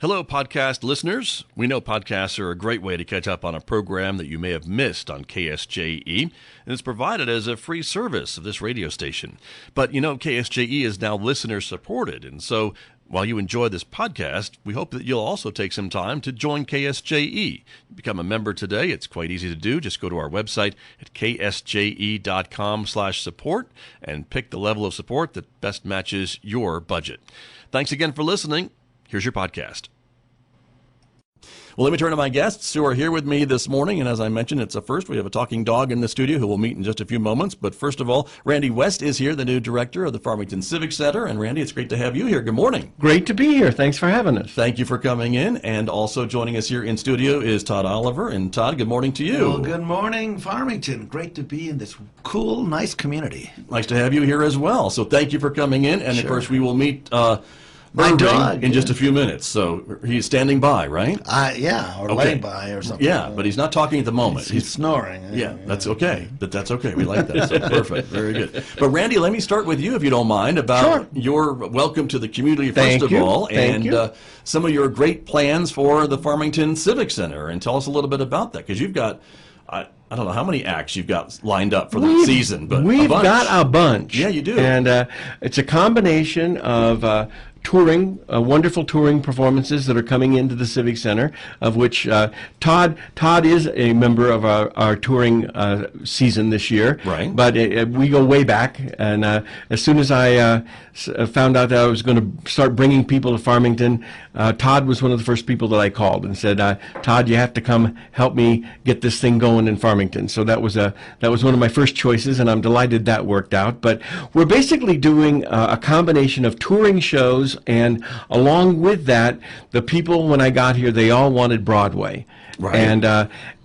Hello, podcast listeners. We know podcasts are a great way to catch up on a program that you may have missed on KSJE, and it's provided as a free service of this radio station. But you know, KSJE is now listener-supported, and so while you enjoy this podcast, we hope that you'll also take some time to join KSJE. Become a member today. It's quite easy to do. Just go to our website at ksje.com/support and pick the level of support that best matches your budget. Thanks again for listening. Here's your podcast. Well, let me turn to my guests who are here with me this morning. And as I mentioned, it's a first. We have a talking dog in the studio who we'll meet in just a few moments. But first of all, Randy West is here, the new director of the Farmington Civic Center. And Randy, it's great to have you here. Good morning. Great to be here. Thanks for having us. Thank you for coming in. And also joining us here in studio is Todd Oliver. And Todd, good morning to you. Well, good morning, Farmington. Great to be in this cool, nice community. Nice to have you here as well. So thank you for coming in. And, Of course, we will meet my dog in just a few minutes. So he's standing by, right? Or laying by or something. Yeah, but he's not talking at the moment. He's snoring. Yeah, that's okay. That's okay. We like that. So perfect. Very good. But Randy, let me start with you, if you don't mind, about your welcome to the community, first of all, and some of your great plans for the Farmington Civic Center. And tell us a little bit about that, because you've got, I don't know how many acts you've got lined up for the season, but we've got a bunch. Yeah, you do. And it's a combination of touring, wonderful touring performances that are coming into the Civic Center, of which Todd is a member of our touring season this year. Right. But we go way back, and as soon as I found out that I was going to start bringing people to Farmington, Todd was one of the first people that I called and said, Todd, you have to come help me get this thing going in Farmington. So that was one of my first choices, and I'm delighted that worked out. But we're basically doing a combination of touring shows, and along with that, the people, when I got here, they all wanted Broadway. Right. And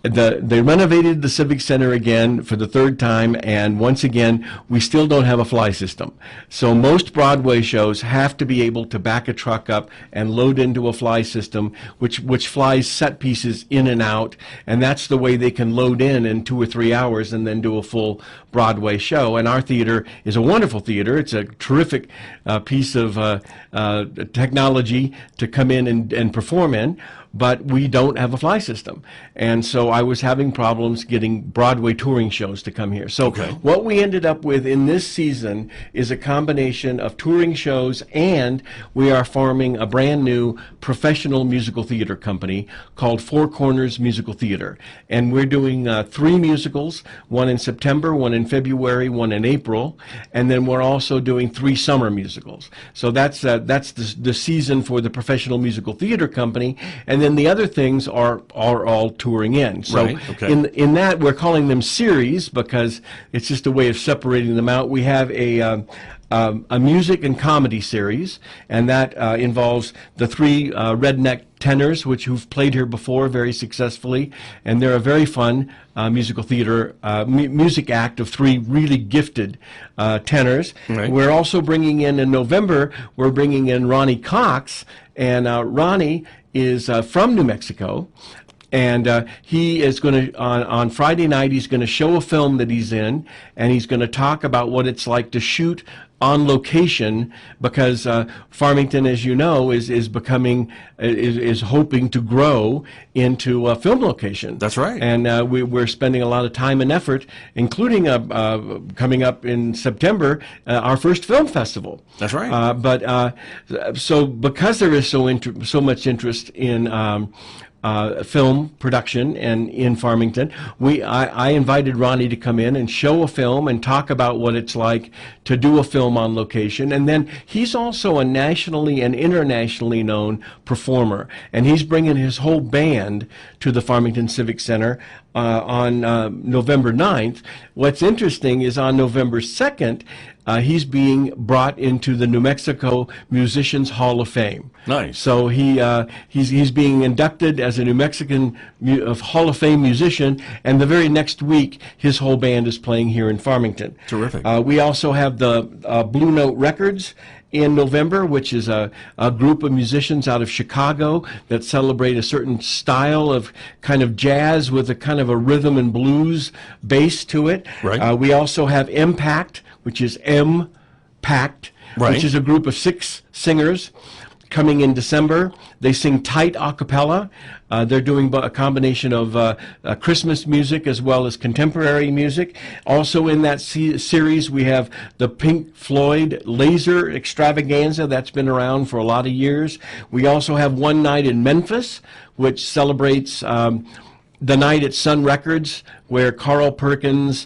they renovated the Civic Center again for the third time, and once again, we still don't have a fly system. So most Broadway shows have to be able to back a truck up and load into a fly system, which flies set pieces in and out, and that's the way they can load in 2 or 3 hours and then do a full Broadway show. And our theater is a wonderful theater. It's a terrific piece of technology to come in and perform in, but we don't have a fly system. And so I was having problems getting Broadway touring shows to come here. So what we ended up with in this season is a combination of touring shows, and we are forming a brand new professional musical theater company called Four Corners Musical Theater. And we're doing 3 musicals, one in September, one in February, one in April, and then we're also doing 3 summer musicals. So that's the season for the professional musical theater company. And then the other things are all touring in. So in that, we're calling them series because it's just a way of separating them out. We have a music and comedy series, and that involves the 3 redneck tenors, who've played here before very successfully, and they're a very fun musical theater music act of 3 really gifted tenors. Right. We're also bringing in November, we're bringing in Ronnie Cox, and Ronnie is from New Mexico. And he is going to, on Friday night, he's going to show a film that he's in, and he's going to talk about what it's like to shoot on location, because Farmington, as you know, is hoping to grow into a film location. That's right. And we're spending a lot of time and effort, including coming up in September, our first film festival. That's right. So because there is so much interest in film production and in Farmington, I invited Ronnie to come in and show a film and talk about what it's like to do a film on location. And then he's also a nationally and internationally known performer, and he's bringing his whole band to the Farmington Civic Center on November 9th. What's interesting is on November 2nd, he's being brought into the New Mexico Musicians Hall of Fame. Nice. So he's being inducted as a New Mexican Hall of Fame musician, and the very next week his whole band is playing here in Farmington. Terrific. We also have the Blue Note Records in November, which is a group of musicians out of Chicago that celebrate a certain style of kind of jazz with a kind of a rhythm and blues base to it. Right. We also have Impact, which is M-Pact, which is a group of 6 singers coming in December. They sing tight a cappella. They're doing a combination of Christmas music as well as contemporary music. Also in that series, we have the Pink Floyd Laser Extravaganza that's been around for a lot of years. We also have One Night in Memphis, which celebrates the night at Sun Records, where Carl Perkins,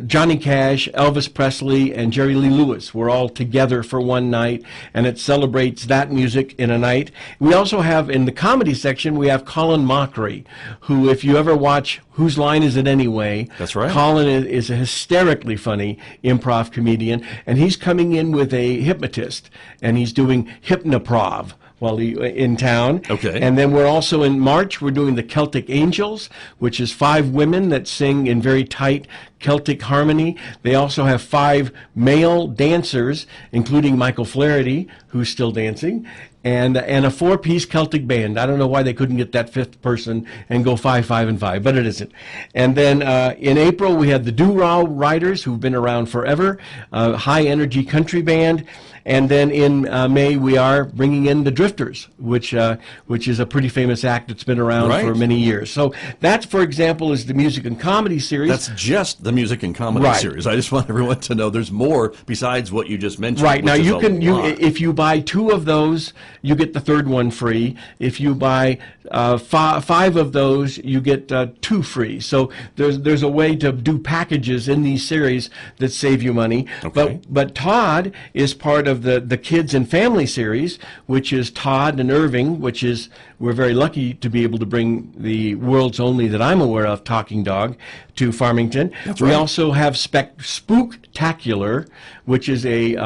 Johnny Cash, Elvis Presley, and Jerry Lee Lewis were all together for one night, and it celebrates that music in a night. We also have, in the comedy section, we have Colin Mockery, who, if you ever watch Whose Line Is It Anyway? That's right. Colin is a hysterically funny improv comedian, and he's coming in with a hypnotist, and he's doing hypnoprov while in town. Okay. And then we're also in March, we're doing the Celtic Angels, which is 5 women that sing in very tight Celtic harmony. They also have 5 male dancers, including Michael Flaherty, who's still dancing, and a 4-piece Celtic band. I don't know why they couldn't get that 5th person and go 5, 5, and 5, but it isn't. And then in April, we have the Doo-Rah Riders, who've been around forever, high-energy country band. And then in May, we are bringing in the Drifters, which is a pretty famous act that's been around for many years. So that, for example, is the music and comedy series. That's just the music and comedy series. I just want everyone to know there's more besides what you just mentioned. Right. Now, if you buy 2 of those, you get the 3rd one free. If you buy 5 of those, you get 2 free. So there's a way to do packages in these series that save you money. Okay. But Todd is part of the Kids and Family series, which is Todd and Irving, which is, we're very lucky to be able to bring the world's only, that I'm aware of, talking dog to Farmington. That's We right. also have Spooktacular, which is a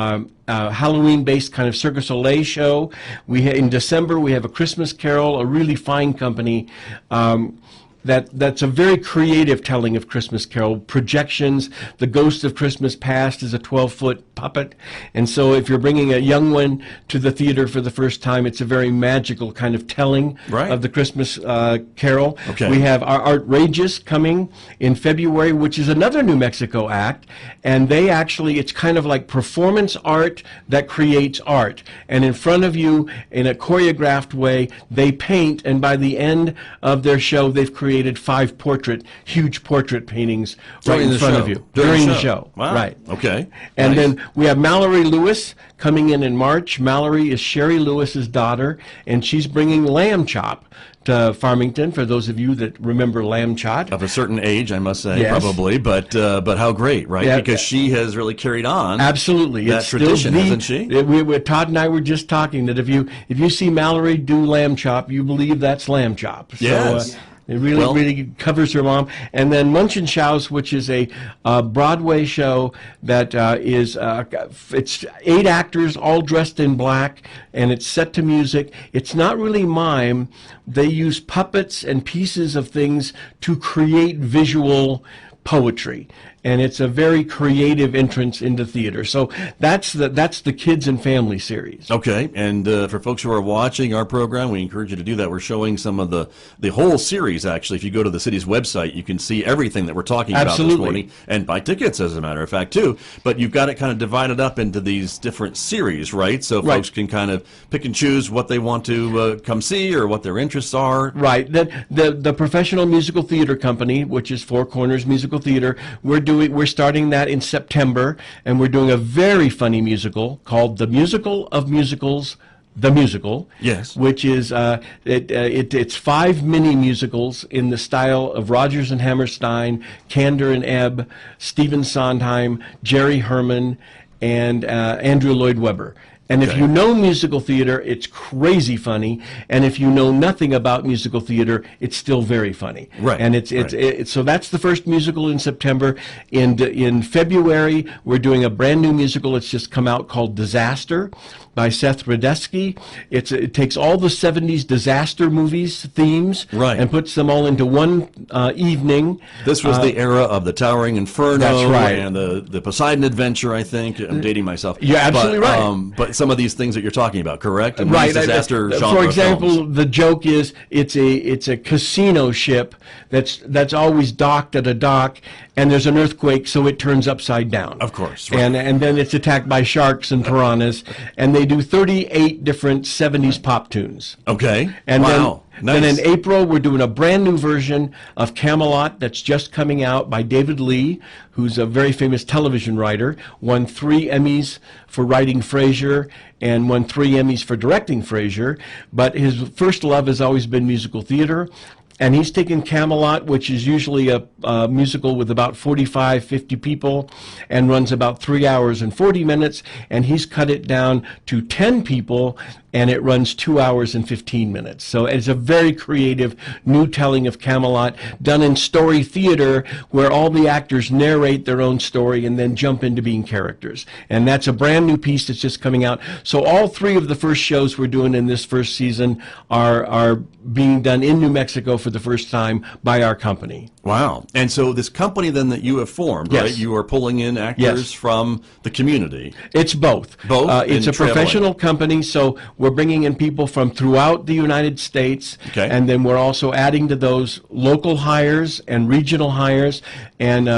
Halloween-based kind of Cirque du Soleil show. In December, we have A Christmas Carol, a really fine company that's a very creative telling of Christmas Carol. Projections. The Ghost of Christmas Past is a 12-foot puppet. And so if you're bringing a young one to the theater for the first time, it's a very magical kind of telling of the Christmas Carol. Okay. We have Outrageous coming in February, which is another New Mexico act. And it's kind of like performance art that creates art. And in front of you, in a choreographed way, they paint, and by the end of their show, they've created 5 huge portrait paintings right in front of you during the show. Wow. Right. Okay. And Nice. then we have Mallory Lewis coming in March. Mallory is Sherry Lewis's daughter, and she's bringing lamb chop to Farmington, for those of you that remember lamb chop. Of a certain age, I must say, Yes. probably, but how great, right? Yeah. Because she has really carried on Absolutely, that it's tradition, still hasn't she? Todd and I were just talking that if you see Mallory do lamb chop, you believe that's lamb chop. Yes. So, it really covers her mom. And then Munch and Shouse, which is a Broadway show that it's 8 actors all dressed in black, and it's set to music. It's not really mime. They use puppets and pieces of things to create visual poetry. And it's a very creative entrance into theater. So that's the Kids and Family series. Okay, and for folks who are watching our program, we encourage you to do that. We're showing some of the whole series, actually. If you go to the city's website, you can see everything that we're talking about this morning, and buy tickets, as a matter of fact, too. But you've got it kind of divided up into these different series, right? So folks can kind of pick and choose what they want to come see or what their interests are. Right. The Professional Musical Theater Company, which is Four Corners Musical Theater, we're starting that in September, and we're doing a very funny musical called The Musical of Musicals, The Musical. Yes. Which is it's 5 mini musicals in the style of Rodgers and Hammerstein, Kander and Ebb, Stephen Sondheim, Jerry Herman, and Andrew Lloyd Webber. And if you know musical theater, it's crazy funny. And if you know nothing about musical theater, it's still very funny. Right. And so that's the first musical in September. In February, we're doing a brand new musical. It's just come out called Disaster by Seth Rudetsky. It takes all the 70s disaster movies themes and puts them all into one evening. This was the era of the Towering Inferno That's right. and the Poseidon Adventure, I think. I'm dating myself. You're absolutely right. But some of these things that you're talking about, correct? And Right. this is after genre For example, films. the joke is it's a casino ship that's always docked at a dock, and there's an earthquake, so it turns upside down. Of course, right. And then it's attacked by sharks and piranhas, and they do 38 different 70s pop tunes. Okay. And wow. then Nice. in April, we're doing a brand new version of Camelot that's just coming out by David Lee, who's a very famous television writer, won 3 Emmys for writing Frasier and won 3 Emmys for directing Frasier. But his first love has always been musical theater. And he's taken Camelot, which is usually a musical with about 45, 50 people, and runs about 3 hours and 40 minutes, and he's cut it down to 10 people, and it runs 2 hours and 15 minutes. So it's a very creative new telling of Camelot, done in story theater, where all the actors narrate their own story and then jump into being characters. And that's a brand new piece that's just coming out. So all 3 of the first shows we're doing in this first season are being done in New Mexico for the first time by our company. Wow. And so this company then that you have formed, Yes. right? You are pulling in actors Yes. from the community. It's both. Both It's and a professional company, so we're bringing in people from throughout the United States, Okay. and then we're also adding to those local hires and regional hires. And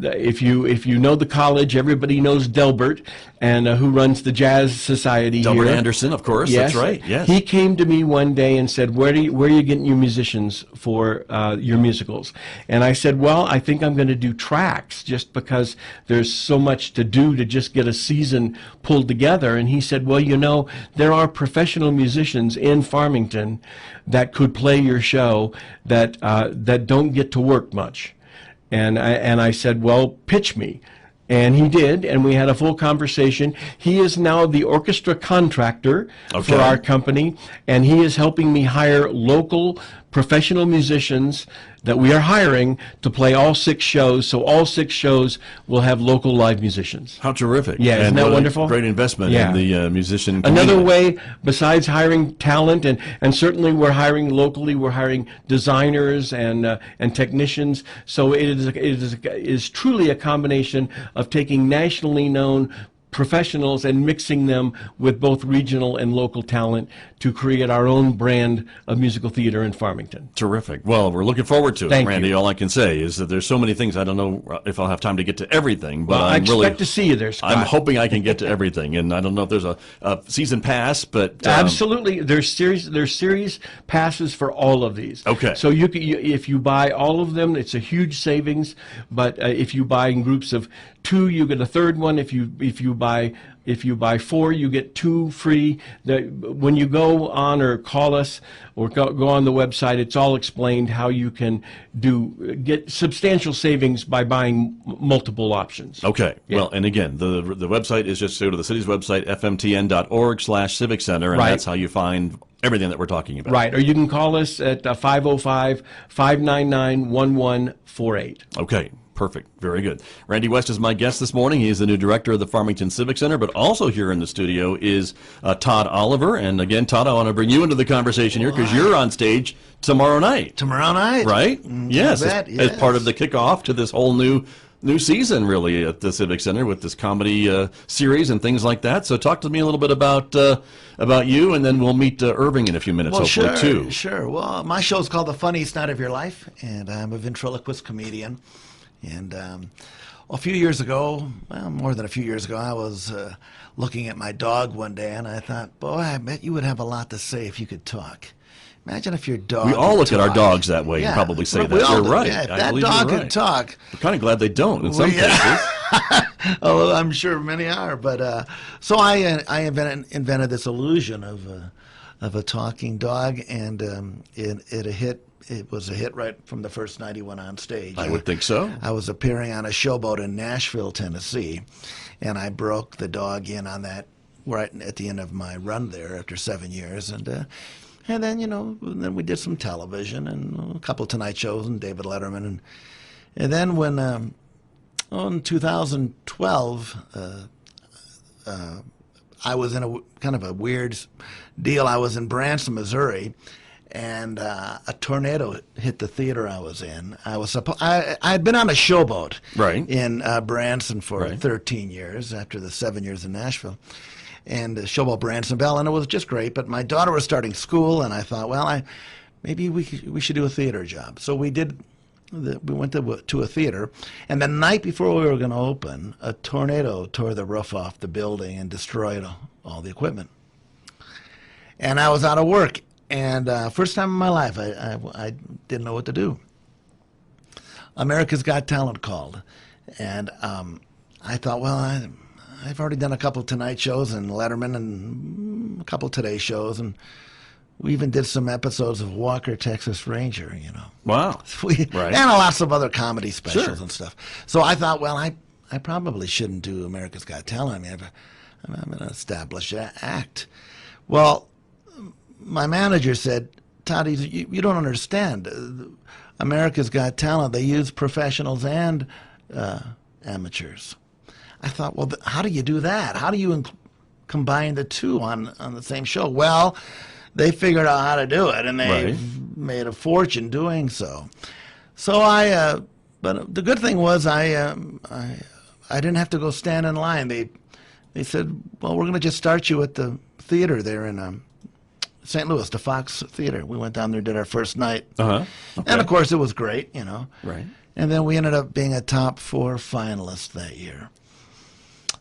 if you know the college, everybody knows Delbert, and who runs the Jazz Society Delbert here. Anderson, of course. Yes. That's right. Yes. He came to me one day and said, where are you getting your musicians for your musicals? And I said, well, I think I'm going to do tracks just because there's so much to do to just get a season pulled together. And he said, well, there are professional musicians in Farmington that could play your show that don't get to work much. And I said, well, pitch me. And he did, and we had a full conversation. He is now the orchestra contractor for our company, and he is helping me hire local professional musicians that we are hiring to play all 6 shows. So all 6 shows will have local live musicians. How terrific. Yeah, isn't And that what a wonderful? great investment Yeah. in the musician community. Another way, besides hiring talent, and certainly we're hiring locally, we're hiring designers and technicians. So it is truly a combination of taking nationally known professionals and mixing them with both regional and local talent to create our own brand of musical theater in Farmington. Terrific. Well, we're looking forward to it, Thank Randy. you. All I can say is that there's so many things. I don't know if I'll have time to get to everything, but Well, I I'm expect really, to see you there, Scott. I'm hoping I can get to everything. And I don't know if there's a season pass, but Absolutely, there's series passes for all of these. Okay. So if you buy all of them, it's a huge savings. But if you buy in groups of 2, you get a third one. If you buy 4, you get 2 free. When you go on or call us or go on the website, it's all explained how you can get substantial savings by buying multiple options. Okay. Yeah. Well, and again, the website is just go to the city's website, fmtn.org/civic center, and Right. that's how you find everything that we're talking about. Right, or you can call us at 505-599-1148. Okay. Perfect. Very good. Randy West is my guest this morning. He is the new director of the Farmington Civic Center, but also here in the studio is Todd Oliver. And again, Todd, I want to bring you into the conversation here because you're on stage tomorrow night. Tomorrow night. Right? Yes, I bet, as part of the kickoff to this whole new season, really, at the Civic Center with this comedy series and things like that. So talk to me a little bit about you, and then we'll meet Irving in a few minutes, hopefully, too. Sure. Well, my show's called The Funniest Night of Your Life, and I'm a ventriloquist comedian. And a few years ago, well, more than a few years ago, I was looking at my dog one day, and I thought, boy, I bet you would have a lot to say if you could talk. Imagine if your dog We all could look at our talk. dogs that way Yeah. and probably say We that. all You're do. right. Yeah, if I that believe dog you're could right. talk. I'm kind of glad they don't in some Well, yeah. cases. Oh, I'm sure many are, but so I invented this illusion of a talking dog, and it was a hit right from the first night he went on stage. I would think so. I was appearing on a showboat in Nashville, Tennessee, and I broke the dog in on that right at the end of my run there after 7 years, and then then we did some television and a couple Tonight shows and David Letterman, and then when in 2012 I was in a kind of a weird deal. I was in Branson, Missouri, and a tornado hit the theater I was in. I had been on a showboat Right. in Branson for Right. 13 years after the 7 years in Nashville. and Showboat Bransonville, and it was just great. But my daughter was starting school, and I thought, well, maybe we should do a theater job. So we did. We went to a theater, and the night before we were going to open, a tornado tore the roof off the building and destroyed all the equipment. And I was out of work, and first time in my life, I didn't know what to do. America's Got Talent called, and I thought, well, I've already done a couple Tonight shows and Letterman and a couple Today shows, and we even did some episodes of Walker, Texas Ranger, you know. Wow. Right. And lots of other comedy specials Sure. and stuff. So I thought, well, I probably shouldn't do America's Got Talent. I mean, I'm an established act. Well, my manager said, Todd, you don't understand. America's Got Talent, they use professionals and amateurs. I thought, well, how do you do that? How do you combine the two on the same show? Well, they figured out how to do it, and they made a fortune doing so. So but the good thing was I didn't have to go stand in line. They said, well, we're going to just start you at the theater there in St. Louis, the Fox Theater. We went down there, did our first night. Okay. And of course it was great, you know. Right. And then we ended up being a top 4 finalist that year.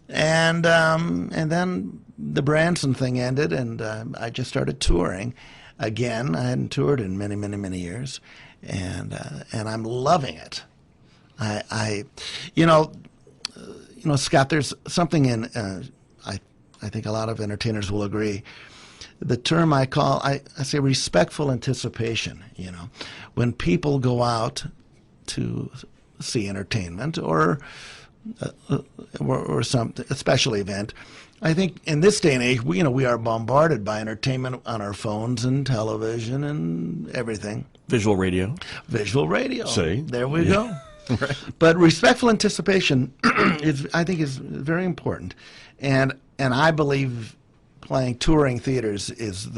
And then the Branson thing ended, and I just started touring again. I hadn't toured in many, many, many years, and I'm loving it. You know, Scott, there's something in I think a lot of entertainers will agree. The term I say respectful anticipation. You know, when people go out to see entertainment or some a special event, I think in this day and age, we are bombarded by entertainment on our phones and television and everything. Visual radio. Visual radio. See? There we go. Right. But respectful anticipation I think is very important, and I believe playing touring theaters is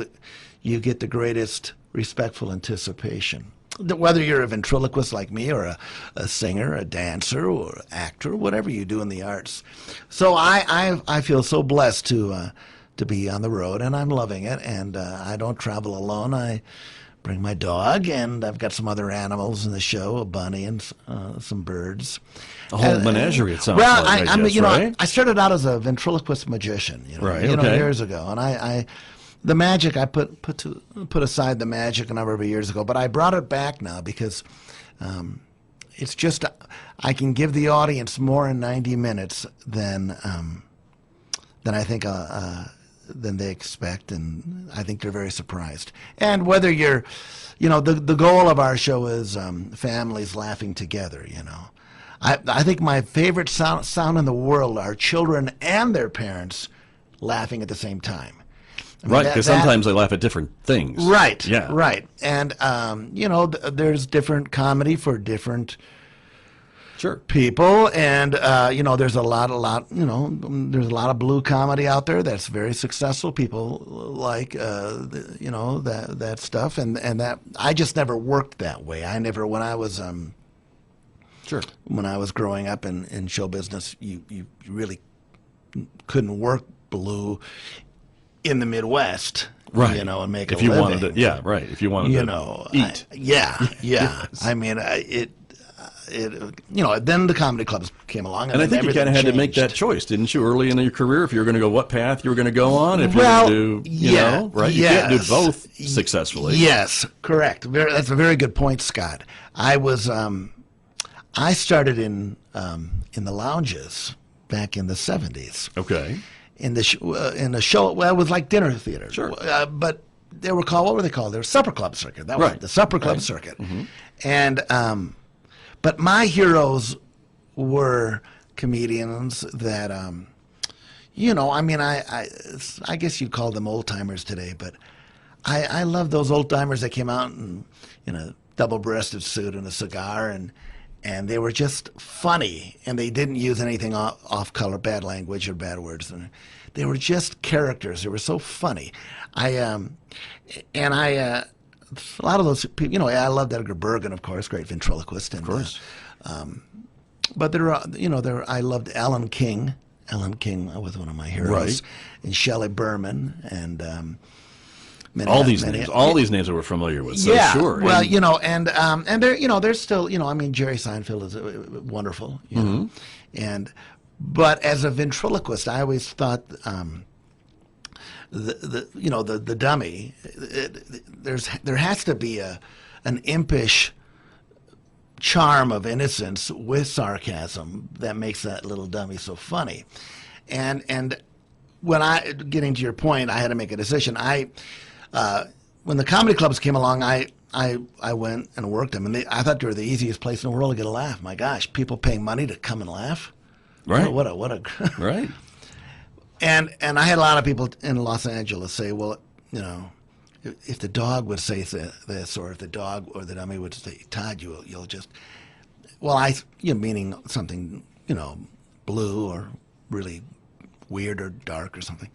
you get the greatest respectful anticipation. Whether you're a ventriloquist like me or a singer, a dancer, or actor, whatever you do in the arts. So I feel so blessed to be on the road, and I'm loving it. And I don't travel alone. I bring my dog, and I've got some other animals in the show, a bunny and some birds. A whole menagerie, it sounds well, like. I mean, right? I started out as a ventriloquist magician, Right, years ago, and the magic I put aside the magic a number of years ago, but I brought it back now because it's just I can give the audience more in 90 minutes than I think than they expect, and I think they're very surprised. And whether you're, the goal of our show is families laughing together. I think my favorite sound in the world are children and their parents laughing at the same time. Right, because sometimes they laugh at different things. Right. Yeah. Right. And there's different comedy for different people, and there's a lot. There's a lot of blue comedy out there that's very successful. People like that stuff, and that I just never worked that way. I never when I was when I was growing up in show business, you really couldn't work blue in the Midwest, right? And make if a you living. wanted to, yeah, right. If you wanted to eat, yeah. Yes. I mean, then the comedy clubs came along, and I think you kind of had to make that choice, didn't you, early in your career, if you were going to go, what path you were going to go on, if you were going to do, right? You can't do both successfully. Yes, correct. That's a very good point, Scott. I started in the lounges back in the 70s. Okay. In the show, well, it was like dinner theater. Sure. But they were called, what were they called? They were supper club circuit. That was the supper club circuit. Mm-hmm. And but my heroes were comedians that I guess you'd call them old timers today, but I love those old timers that came out in a double-breasted suit and a cigar, and they were just funny, and they didn't use anything off-color, bad language or bad words. And they were just characters. They were so funny. A lot of those people, I loved Edgar Bergen, of course, great ventriloquist. And, of course. But I loved Alan King Alan King was one of my heroes, Right. and Shelley Berman, and All these names that we're familiar with. So yeah, sure. well, And- and there, there's still, I mean, Jerry Seinfeld is wonderful, know, but as a ventriloquist, I always thought the dummy, there has to be an impish charm of innocence with sarcasm that makes that little dummy so funny, and when getting to your point, I had to make a decision. When the comedy clubs came along, I went and worked them, and I thought they were the easiest place in the world to get a laugh. My gosh, people paying money to come and laugh. Right. What a Right. And I had a lot of people in Los Angeles say, well, if the dog would say this, or if the dog or the dummy would say, Todd, you'll just, well, meaning something, blue or really weird or dark or something.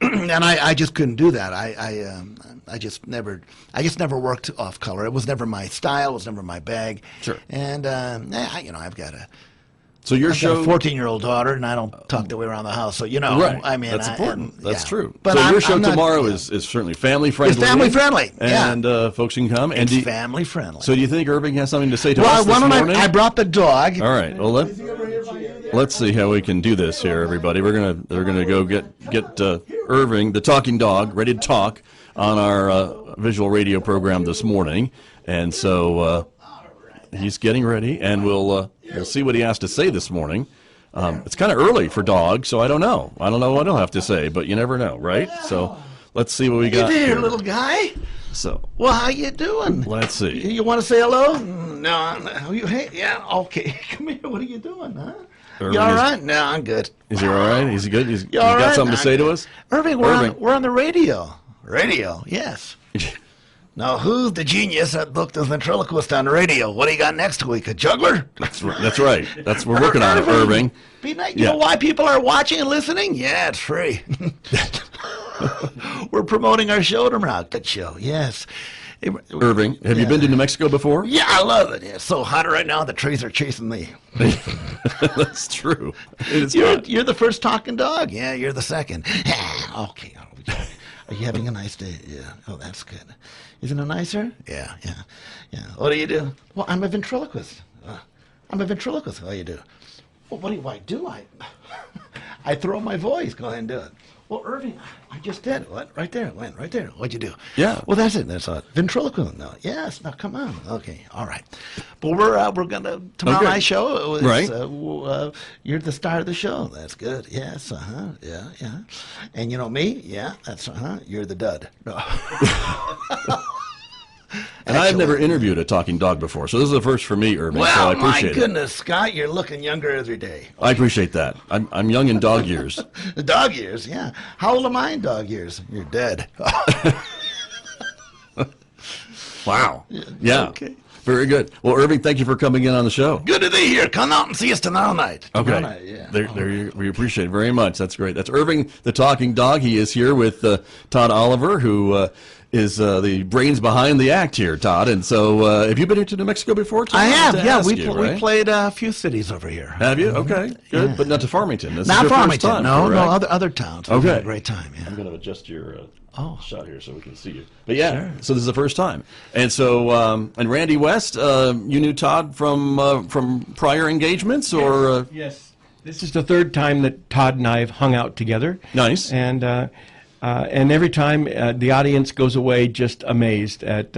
And I just couldn't do that. I just never worked off color. It was never my style. It was never my bag. Sure. And I've got a So your show, 14-year-old daughter, and I don't talk the way around the house. So right? I mean, that's important. That's true. But so your show I'm not, tomorrow is certainly family friendly. It's family friendly, yeah. And folks can come. And It's family friendly. So do you think Irving has something to say to us Well, this morning? I brought the dog. All right. Well, let's see how we can do this here, everybody. They're gonna go get Irving, the talking dog, ready to talk on our visual radio program this morning, and so he's getting ready, and we'll see what he has to say this morning. It's kind of early for dogs, so I don't know. I don't know what he'll have to say, but you never know, right? So let's see what we got. Hey there, here. little guy. So Well, how you doing? let's see. You want to say hello? No. Hey, yeah. Okay. Come here. What are you doing, huh? Irving You all is- right? No, I'm good. Is he all right? Is he good? He's You all got right? something to say to us? Irving, Irving. we're on the radio. Radio, yes. Now, who's the genius that booked the ventriloquist on the radio? What do you got next week? A juggler? That's right. We're working on it, Irving. Be nice. Yeah. You know why people are watching and listening? Yeah, it's free. We're promoting our show tomorrow. Good show, yes. Irving, have you been to New Mexico before? Yeah, I love it. It's so hot right now, the trees are chasing me. That's true. It is hot. You're the first talking dog. Yeah, you're the second. Okay. Are you having a nice day? Yeah. Oh, that's good. Isn't it nicer? Yeah. What do you do? Well, I'm a ventriloquist. I'm a ventriloquist. What do you do? Well, what do I do? I throw my voice. Go ahead and do it. Well, Irving, I just did. What? Right there. Went right there. What'd you do? Yeah. Well, that's it. That's a ventriloquist. No. Yes. Now, come on. Okay. All right. Well, we're gonna tomorrow Okay. night show. Right. You're the star of the show. That's good. Yes. Yeah. And you know me? Yeah. That's You're the dud. No. And I've never interviewed a talking dog before, so this is the first for me, Irving, so I Well, my appreciate it. goodness, Scott, you're looking younger every day. I appreciate that. I'm young in dog years. The dog years, yeah. How old am I in dog years? You're dead. Wow. Yeah. Okay. Very good. Well, Irving, thank you for coming in on the show. Good to be here. Come out and see us tomorrow night. Tomorrow Okay. night, yeah. We appreciate it very much. That's great. That's Irving, the talking dog. He is here with Todd Oliver, who is the brains behind the act here, Todd. And so, have you been here to New Mexico before, Todd? I have, To yeah. ask We you, right? played a few cities over here. Have you? Okay, good. Yeah. But not to Farmington. This Not is your Farmington. First time, No, correct? other towns. We Okay. had a great time, yeah. I'm going to adjust your Oh. shot here so we can see you. But yeah, so this is the first time. And so, and Randy West, you knew Todd from prior engagements, or Yes. This is the third time that Todd and I have hung out together. Nice. And every time the audience goes away just amazed at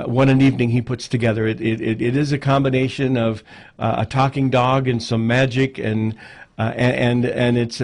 what an evening he puts together. It is a combination of a talking dog and some magic, and it's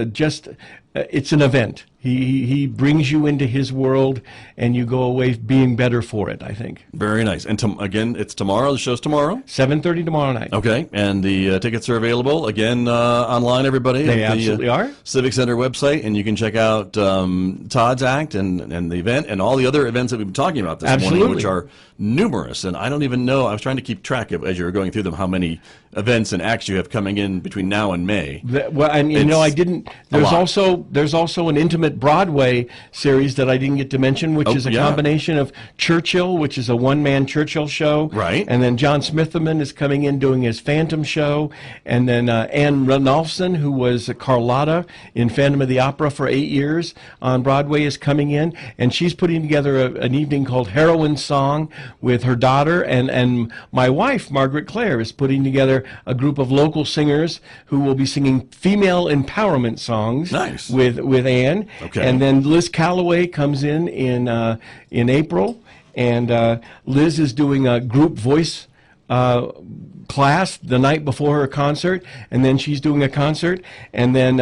it's an event. He brings you into his world, and you go away being better for it, I think. Very nice. And again, it's tomorrow. The show's tomorrow. 7:30 tomorrow night. Okay, and the tickets are available again online. Everybody, They at absolutely the are. Civic Center website, and you can check out Todd's act and the event and all the other events that we've been talking about this morning, Absolutely. which are numerous. And I don't even know. I was trying to keep track of as you were going through them how many events and acts you have coming in between now and May. Well, and you know, I It's didn't. a lot. There's also an intimate ultimate Broadway series that I didn't get to mention, which is a combination of Churchill, which is a one-man Churchill show. Right. And then John Smitherman is coming in doing his Phantom show. And then Anne Ranulfson, who was Carlotta in Phantom of the Opera for 8 years on Broadway, is coming in. And she's putting together an evening called Heroine Song with her daughter. And my wife, Margaret Clare, is putting together a group of local singers who will be singing female empowerment songs. Nice. with Anne. Okay. And then Liz Calloway comes in April, and Liz is doing a group voice class the night before her concert, and then she's doing a concert, and then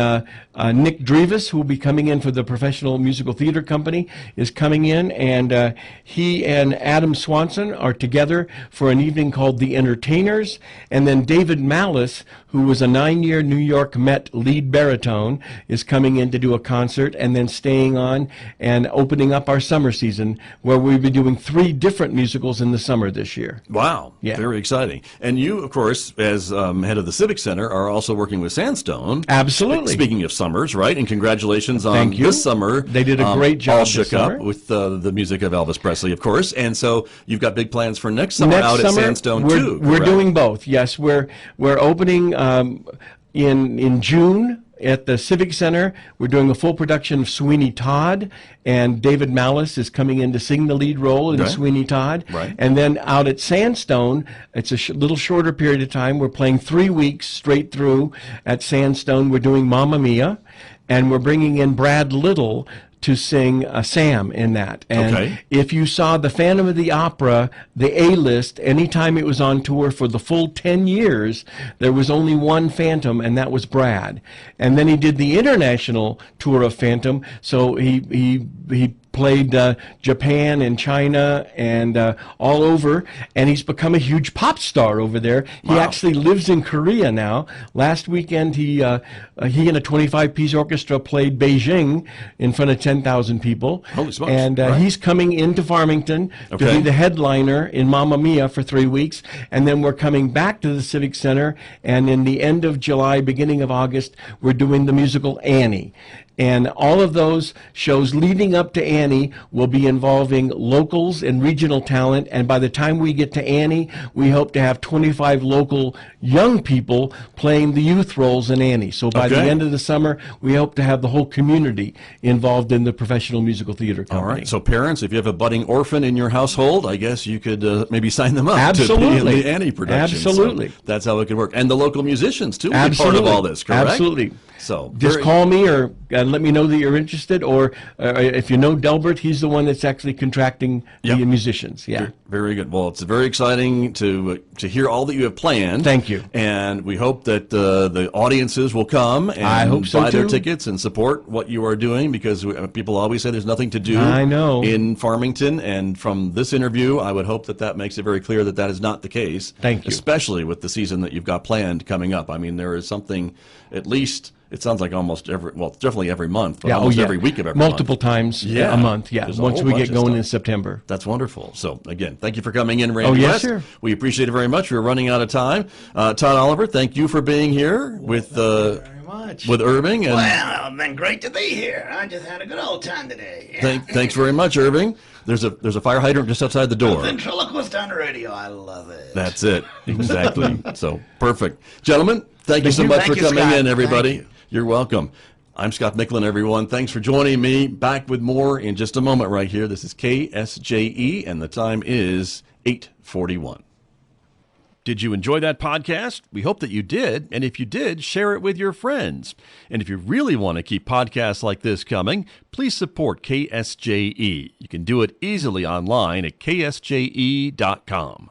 Nick Drevis, who will be coming in for the Professional Musical Theater Company, is coming in, and he and Adam Swanson are together for an evening called The Entertainers, and then David Malice, who was a 9-year New York Met lead baritone, is coming in to do a concert, and then staying on and opening up our summer season, where we'll be doing 3 different musicals in the summer this year. Wow. Yeah. Very exciting. And you, of course, as head of the Civic Center, are also working with Sandstone. Absolutely. Speaking of summers, right? And congratulations on Thank you. this summer. They did a great job All this shook summer. up with the music of Elvis Presley, of course. And so you've got big plans for next summer out at Sandstone, too. We're correct? doing both. Yes, we're opening in June at the Civic Center. We're doing a full production of Sweeney Todd, and David Malice is coming in to sing the lead role in Right. Sweeney Todd. Right. And then out at Sandstone, it's a little shorter period of time. We're playing 3 weeks straight through at Sandstone. We're doing Mamma Mia, and we're bringing in Brad Little to sing Sam in that. And Okay. if you saw the Phantom of the Opera, the A-list, anytime it was on tour for the full 10 years, there was only one Phantom, and that was Brad. And then he did the international tour of Phantom, so he played Japan and China and all over, and he's become a huge pop star over there. He actually lives in Korea now. Last weekend, he and a 25-piece orchestra played Beijing in front of 10,000 people. Holy smokes. And Right. he's coming into Farmington to Okay. be the headliner in Mamma Mia for 3 weeks, and then we're coming back to the Civic Center, and in the end of July, beginning of August, we're doing the musical Annie. And all of those shows leading up to Annie will be involving locals and regional talent. And by the time we get to Annie, we hope to have 25 local young people playing the youth roles in Annie. So by the Okay. end of the summer, we hope to have the whole community involved in the Professional Musical Theater Company. All right. So parents, if you have a budding orphan in your household, I guess you could maybe sign them up to be in Absolutely. the Annie production. Absolutely. So that's how it could work. And the local musicians, too, will be part of all this, correct? Absolutely. So Just very- call me or let me know that you're interested, or if you know Delbert, he's the one that's actually contracting Yep. the musicians. Yeah. Very good. Well, it's very exciting to hear all that you have planned. Thank you. And we hope that the audiences will come and I hope so, buy their too. tickets and support what you are doing, because people always say there's nothing to do I know. in Farmington. And from this interview, I would hope that that makes it very clear that that is not the case. Thank you. Especially with the season that you've got planned coming up. I mean, there is something, at least, it sounds like almost definitely every month, but almost every week of every multiple month. times Yeah. a month. Yeah, There's a once whole we bunch get of going stuff. in September. That's wonderful. So, again, thank you for coming in, Randy Oh, yes, West. sir. We appreciate it very much. We're running out of time. Todd Oliver, thank you for being here with Very much. with Irving. And Well, it's been great to be here. I just had a good old time today. Yeah. thanks very much, Irving. There's a fire hydrant just outside the door. Ventriloquist on the radio. I love it. That's it. Exactly. So, perfect. Gentlemen, thank you so you. much Thank for you, coming Scott. in, everybody. Thank you. You're welcome. I'm Scott Michlin, everyone. Thanks for joining me. Back with more in just a moment right here. This is KSJE, and the time is 8:41. Did you enjoy that podcast? We hope that you did. And if you did, share it with your friends. And if you really want to keep podcasts like this coming, please support KSJE. You can do it easily online at ksje.com.